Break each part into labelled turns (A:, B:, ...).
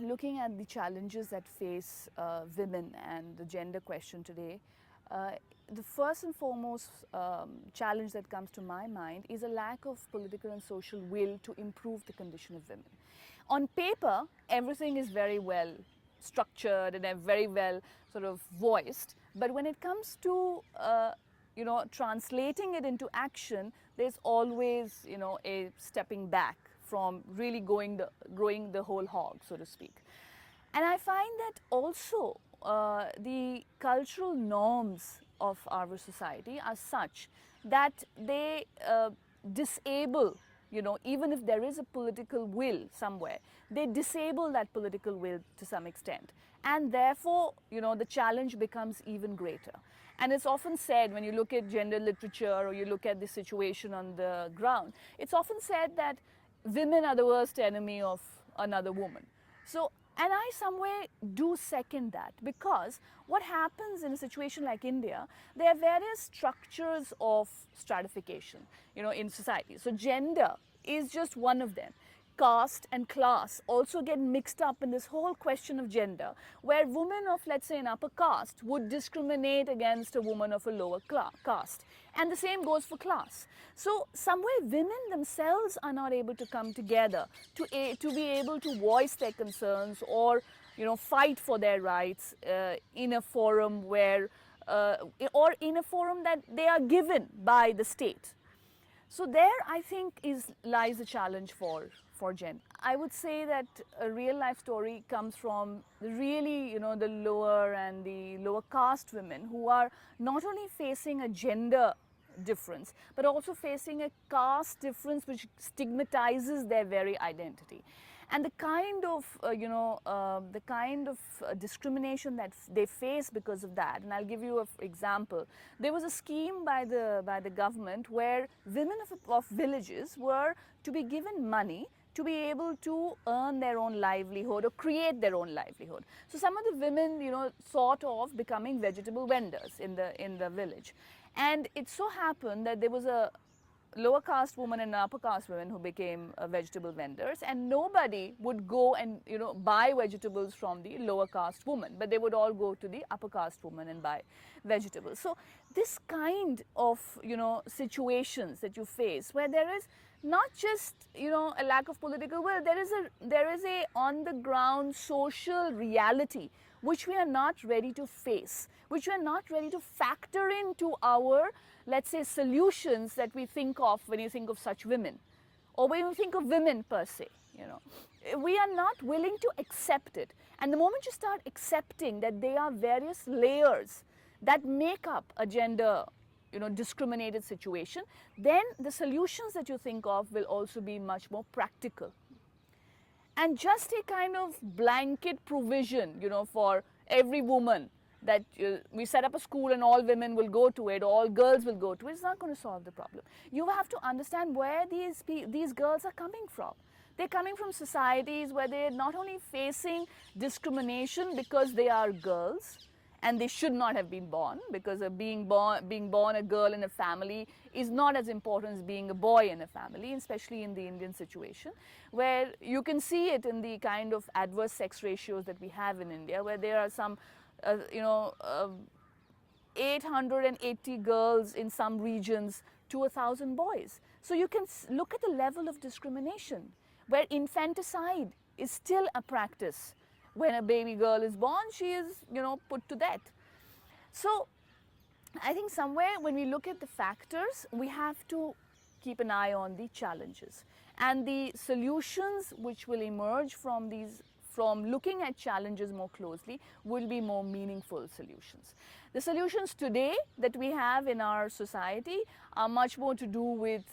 A: looking at the challenges that face women and the gender question today, the first and foremost challenge that comes to my mind is a lack of political and social will to improve the condition of women. On paper, everything is very well structured and very well sort of voiced, but when it comes to translating it into action, there's always a stepping back from really growing the whole hog, so to speak. And I find that also the cultural norms of our society are such that they disable, even if there is a political will somewhere, they disable that political will to some extent. And therefore, the challenge becomes even greater. And it's often said, when you look at gender literature or you look at the situation on the ground, it's often said that women are the worst enemy of another woman. So, and I somewhere do second that, because what happens in a situation like India, there are various structures of stratification, in society. So gender is just one of them. Caste and class also get mixed up in this whole question of gender, where women of, let's say, an upper caste would discriminate against a woman of a lower caste. And the same goes for class. So somewhere women themselves are not able to come together to be able to voice their concerns or, fight for their rights in a forum where, or in a forum that they are given by the state. So there, I think, lies a challenge for gender. I would say that a real life story comes from really, the lower and the lower caste women who are not only facing a gender difference, but also facing a caste difference which stigmatizes their very identity. And the kind of, discrimination that they face because of that, and I'll give you an example. There was a scheme by the government where women of villages were to be given money to be able to earn their own livelihood or create their own livelihood. So some of the women, thought of becoming vegetable vendors in the village. And it so happened that there was a lower caste woman and upper caste women who became vegetable vendors, and nobody would go and buy vegetables from the lower caste woman, but they would all go to the upper caste woman and buy vegetables. So this kind of situations that you face, where there is not just a lack of political will, there is a on the ground social reality which we are not ready to face, which we are not ready to factor into our, let's say, solutions that we think of when you think of such women, or when you think of women per se. We are not willing to accept it. And the moment you start accepting that there are various layers that make up a gender discriminated situation, then the solutions that you think of will also be much more practical. And just a kind of blanket provision, for every woman, that we set up a school and all women will go to it, all girls will go to it, it's not going to solve the problem. You have to understand where these girls are coming from. They're coming from societies where they're not only facing discrimination because they are girls, and they should not have been born, because being born a girl in a family is not as important as being a boy in a family, especially in the Indian situation, where you can see it in the kind of adverse sex ratios that we have in India, where there are some 880 girls in some regions to 1,000 boys. So you can look at the level of discrimination, where infanticide is still a practice. When a baby girl is born, she is, put to death. So I think somewhere when we look at the factors, we have to keep an eye on the challenges. And the solutions which will emerge from looking at challenges more closely will be more meaningful solutions. The solutions today that we have in our society are much more to do with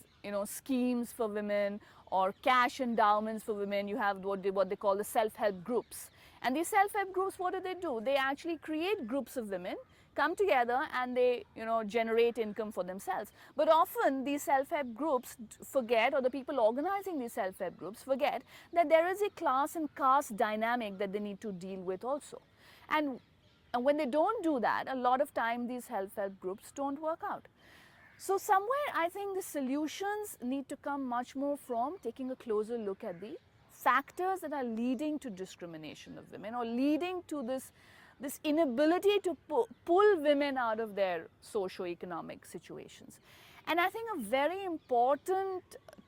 A: schemes for women or cash endowments for women. You have what they call the self-help groups. And these self-help groups, what do? They actually create groups of women, come together, and they generate income for themselves. But often these self-help groups forget, or the people organizing these self-help groups forget, that there is a class and caste dynamic that they need to deal with also. And when they don't do that, a lot of time these self-help groups don't work out. So somewhere I think the solutions need to come much more from taking a closer look at the factors that are leading to discrimination of women or leading to this inability to pull women out of their socio-economic situations. And I think a very important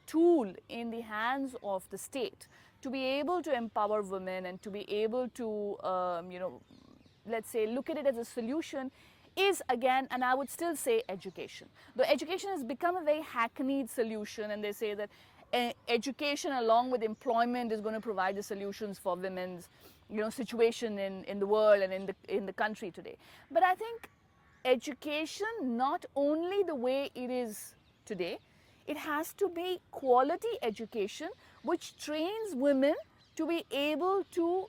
A: tool in the hands of the state to be able to empower women and to be able to, let's say, look at it as a solution is, again, and I would still say, education. Though education has become a very hackneyed solution, and they say that education along with employment is going to provide the solutions for women's situation in the world and in the country today. But I think education, not only the way it is today, it has to be quality education which trains women to be able to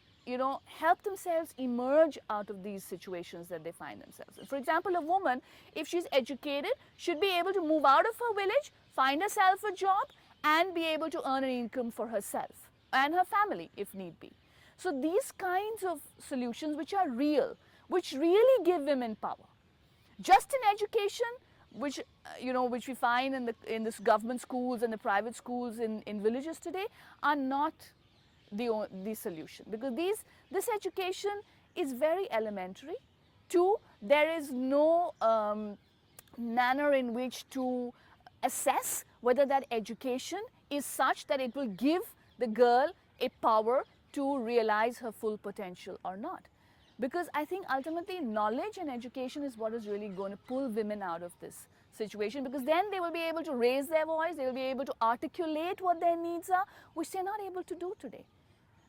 A: help themselves emerge out of these situations that they find themselves in. For example, a woman, if she's educated, should be able to move out of her village, find herself a job, and be able to earn an income for herself and her family if need be. So these kinds of solutions which are real, which really give women power. Just in education, which which we find in this government schools and the private schools in villages today, are not the solution, because this education is very elementary. Two, there is no manner in which to assess whether that education is such that it will give the girl a power to realize her full potential or not. Because I think ultimately knowledge and education is what is really going to pull women out of this situation, because then they will be able to raise their voice, they will be able to articulate what their needs are, which they're not able to do today.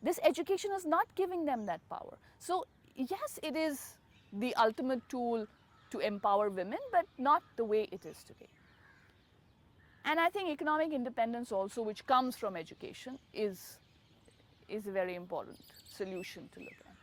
A: This education is not giving them that power. So yes, it is the ultimate tool to empower women, but not the way it is today. And I think economic independence also, which comes from education, is a very important solution to look at.